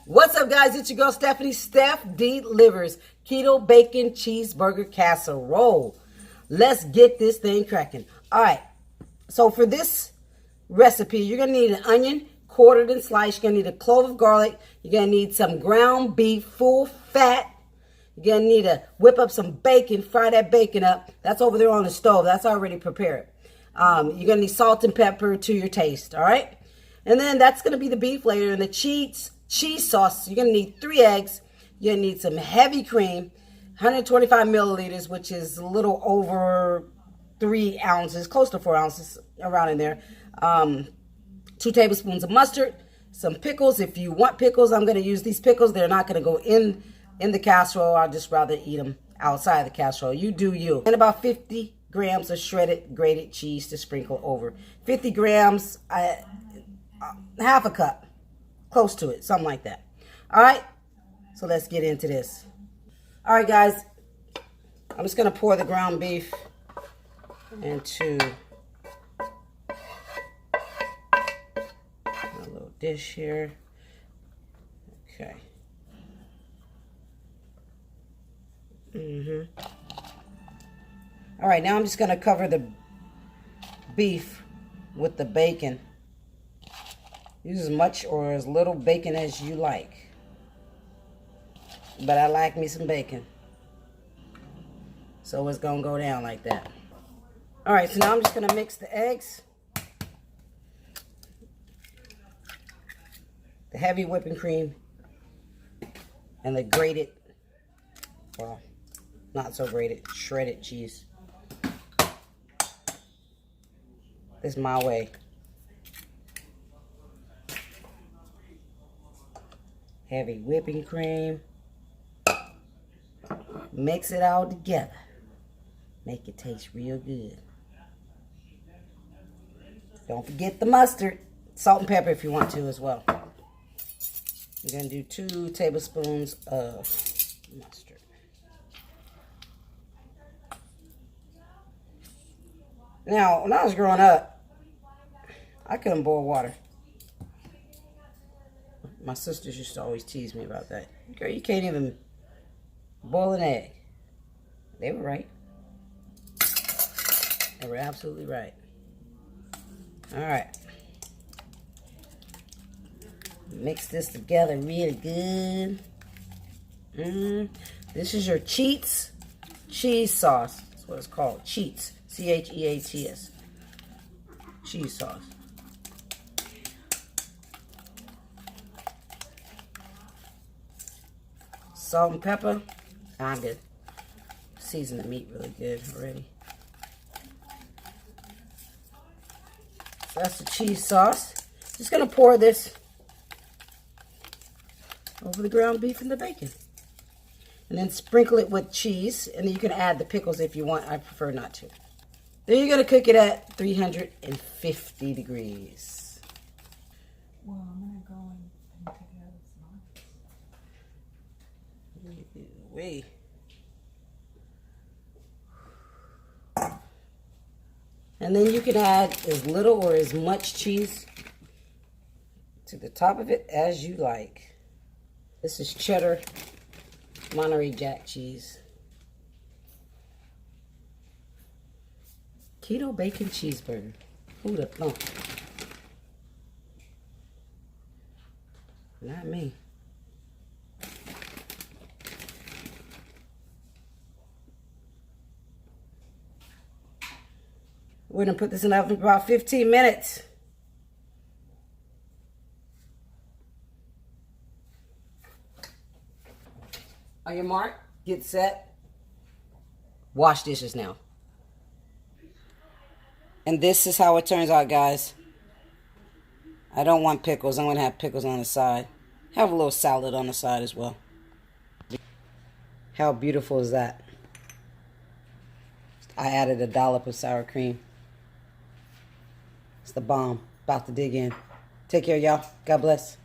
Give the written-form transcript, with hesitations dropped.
What's up, guys? It's your girl Stephanie. Steph delivers keto bacon cheeseburger casserole. Let's get this thing cracking. All right. So for this recipe, you're going to need an onion, quartered and sliced. You're going to need a clove of garlic. You're going to need some ground beef, full fat. You're going to need to whip up some bacon, fry that bacon up. That's over there on the stove. That's already prepared. You're going to need salt and pepper to your taste, all right? And then that's going to be the beef later. And the cheese sauce, you're going to need 3 eggs. You're going to need some heavy cream, 125 milliliters, which is a little over 3 ounces, close to 4 ounces, around in there. 2 tablespoons of mustard, some pickles. If you want pickles, I'm going to use these pickles. They're not going to go in the casserole. I'd just rather eat them outside the casserole. You do you. And about 50 grams of shredded grated cheese to sprinkle over. 50 grams, half a cup. Close to it, something like that. All right, so let's get into this. All right, guys, I'm just going to pour the ground beef into a little dish here. Okay. All right, now I'm just going to cover the beef with the bacon. Use as much or as little bacon as you like. But I like me some bacon. So it's going to go down like that. All right, so now I'm just going to mix the eggs, the heavy whipping cream, and the grated, well, not so grated, shredded cheese. This is my way. Heavy whipping cream. Mix it all together. Make it taste real good. Don't forget the mustard. Salt and pepper if you want to as well. You're going to do 2 tablespoons of mustard. Now, when I was growing up, I couldn't boil water. My sisters used to always tease me about that. Girl, you can't even boil an egg. They were right. They were absolutely right. All right. Mix this together really good. This is your Cheats cheese sauce. That's what it's called. Cheats. C-H-E-A-T-S. Cheese sauce. Salt and pepper. I'm good. Season the meat really good already. So that's the cheese sauce. Just gonna pour this over the ground beef and the bacon. And then sprinkle it with cheese. And then you can add the pickles if you want. I prefer not to. Then you're gonna cook it at 350 degrees. Well, I'm gonna go and take it out of the box. Wait. And then you can add as little or as much cheese to the top of it as you like. This is cheddar Monterey Jack cheese. Keto bacon cheeseburger. Who'd have thought? Not me. We're going to put this in the oven for about 15 minutes. On your mark, get set. Wash dishes now. And this is how it turns out, guys. I don't want pickles. I'm going to have pickles on the side. Have a little salad on the side as well. How beautiful is that? I added a dollop of sour cream. It's the bomb. About to dig in. Take care, y'all. God bless.